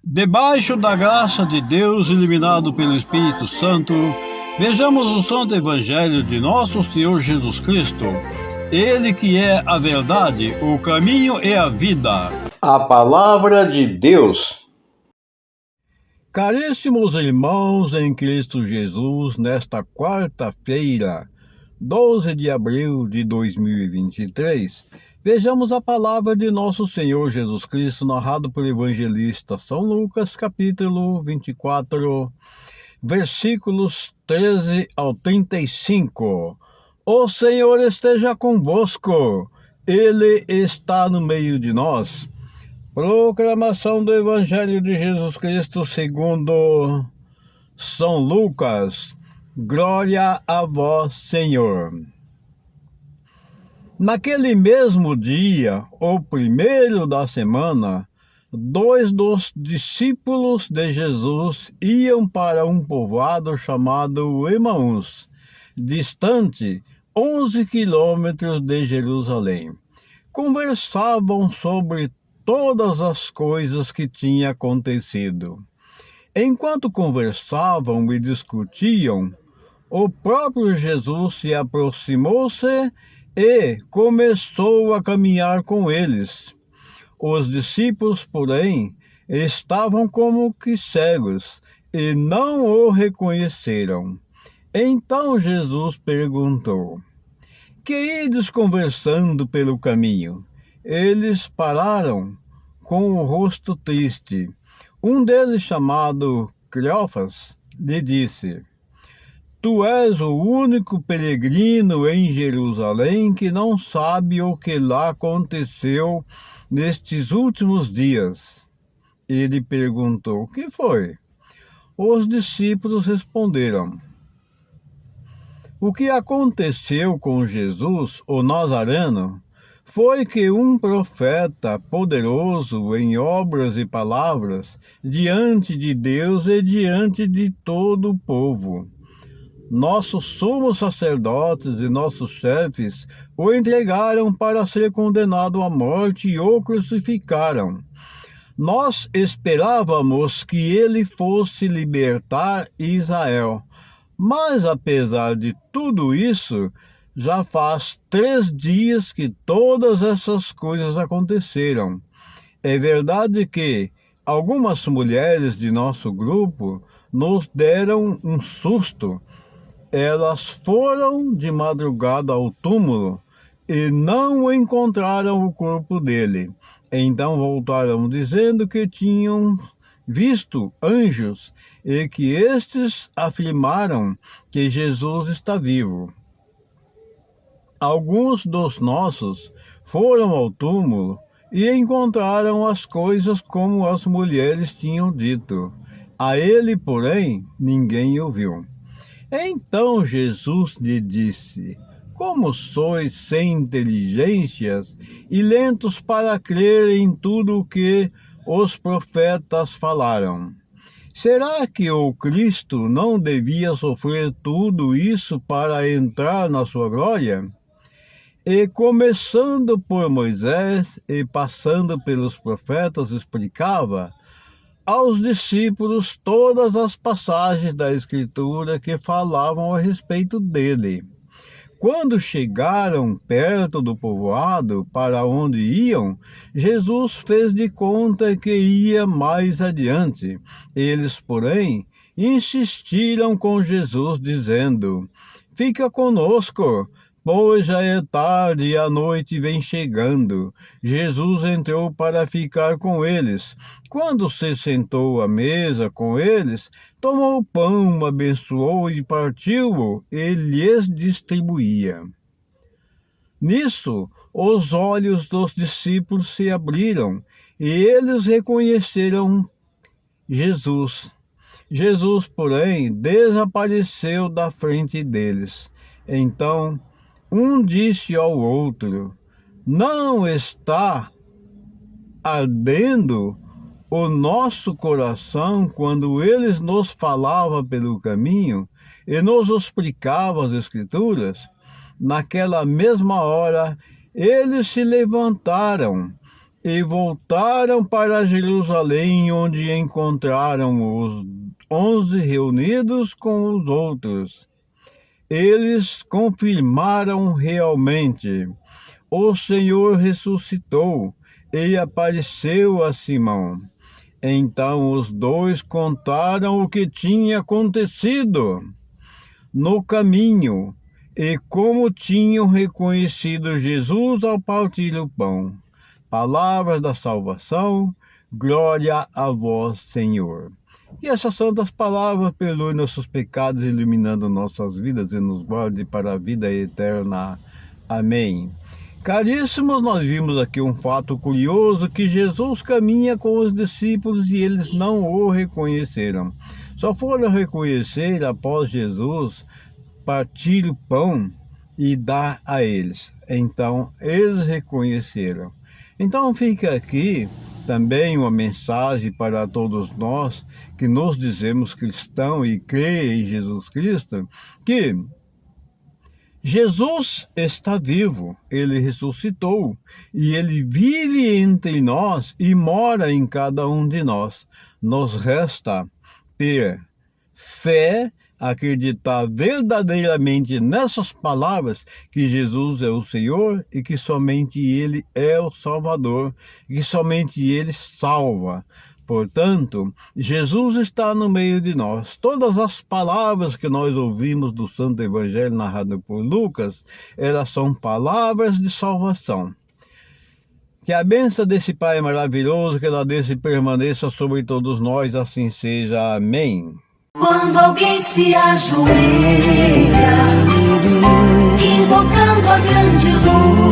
Debaixo da graça de Deus, iluminado pelo Espírito Santo, vejamos o Santo Evangelho de nosso Senhor Jesus Cristo. Ele que é a verdade, o caminho e a vida. A palavra de Deus. Caríssimos irmãos em Cristo Jesus, nesta quarta-feira, 12 de abril de 2023, vejamos a palavra de nosso Senhor Jesus Cristo, narrado pelo evangelista São Lucas, capítulo 24, versículos 13 ao 35. O Senhor esteja convosco, Ele está no meio de nós. Proclamação do Evangelho de Jesus Cristo segundo São Lucas. Glória a vós, Senhor. Naquele mesmo dia, o primeiro da semana, dois dos discípulos de Jesus iam para um povoado chamado Emaús, distante 11 quilômetros de Jerusalém. Conversavam sobre todas as coisas que tinham acontecido. Enquanto conversavam e discutiam, o próprio Jesus se aproximou-se e começou a caminhar com eles. Os discípulos, porém, estavam como que cegos e não o reconheceram. Então Jesus perguntou: Que ides conversando pelo caminho? Eles pararam com o rosto triste. Um deles, chamado Cleofas, lhe disse: Tu és o único peregrino em Jerusalém que não sabe o que lá aconteceu nestes últimos dias. Ele perguntou: Que foi? Os discípulos responderam: O que aconteceu com Jesus, o Nazareno, foi que um profeta poderoso em obras e palavras diante de Deus e diante de todo o povo. Nossos sumos sacerdotes e nossos chefes o entregaram para ser condenado à morte e o crucificaram. Nós esperávamos que ele fosse libertar Israel. Mas, apesar de tudo isso, já faz 3 dias que todas essas coisas aconteceram. É verdade que algumas mulheres de nosso grupo nos deram um susto. Elas foram de madrugada ao túmulo e não encontraram o corpo dele. Então voltaram dizendo que tinham visto anjos e que estes afirmaram que Jesus está vivo. Alguns dos nossos foram ao túmulo e encontraram as coisas como as mulheres tinham dito. A ele, porém, ninguém ouviu. Então Jesus lhe disse: Como sois sem inteligências e lentos para crer em tudo o que os profetas falaram. Será que o Cristo não devia sofrer tudo isso para entrar na sua glória? E começando por Moisés e passando pelos profetas, explicava aos discípulos todas as passagens da Escritura que falavam a respeito dele. Quando chegaram perto do povoado para onde iam, Jesus fez de conta que ia mais adiante. Eles, porém, insistiram com Jesus, dizendo: Fica conosco, pois já é tarde e a noite vem chegando. Jesus entrou para ficar com eles. Quando se sentou à mesa com eles, tomou o pão, abençoou e partiu-o e lhes distribuía. Nisso, os olhos dos discípulos se abriram e eles reconheceram Jesus. Jesus, porém, desapareceu da frente deles. Então, um disse ao outro: Não está ardendo o nosso coração quando eles nos falavam pelo caminho e nos explicavam as Escrituras? Naquela mesma hora, eles se levantaram e voltaram para Jerusalém, onde encontraram os 11 reunidos com os outros. Eles confirmaram realmente: o Senhor ressuscitou e apareceu a Simão. Então os dois contaram o que tinha acontecido no caminho e como tinham reconhecido Jesus ao partir o pão. Palavras da salvação, glória a vós, Senhor. E essas santas palavras perdoem nossos pecados, iluminando nossas vidas e nos guarde para a vida eterna. Amém. Caríssimos, nós vimos aqui um fato curioso, que Jesus caminha com os discípulos e eles não o reconheceram. Só foram reconhecer após Jesus partir o pão e dar a eles. Então, eles reconheceram. Então, fica aqui também uma mensagem para todos nós que nos dizemos cristãos e crê em Jesus Cristo, que Jesus está vivo, ele ressuscitou e ele vive entre nós e mora em cada um de nós. Nos resta ter fé, acreditar verdadeiramente nessas palavras, que Jesus é o Senhor e que somente Ele é o Salvador, e que somente Ele salva. Portanto, Jesus está no meio de nós. Todas as palavras que nós ouvimos do Santo Evangelho narrado por Lucas, elas são palavras de salvação. Que a bênção desse Pai maravilhoso, que ela desça e permaneça sobre todos nós, assim seja. Amém. Quando alguém se ajoelha, invocando a grande luz,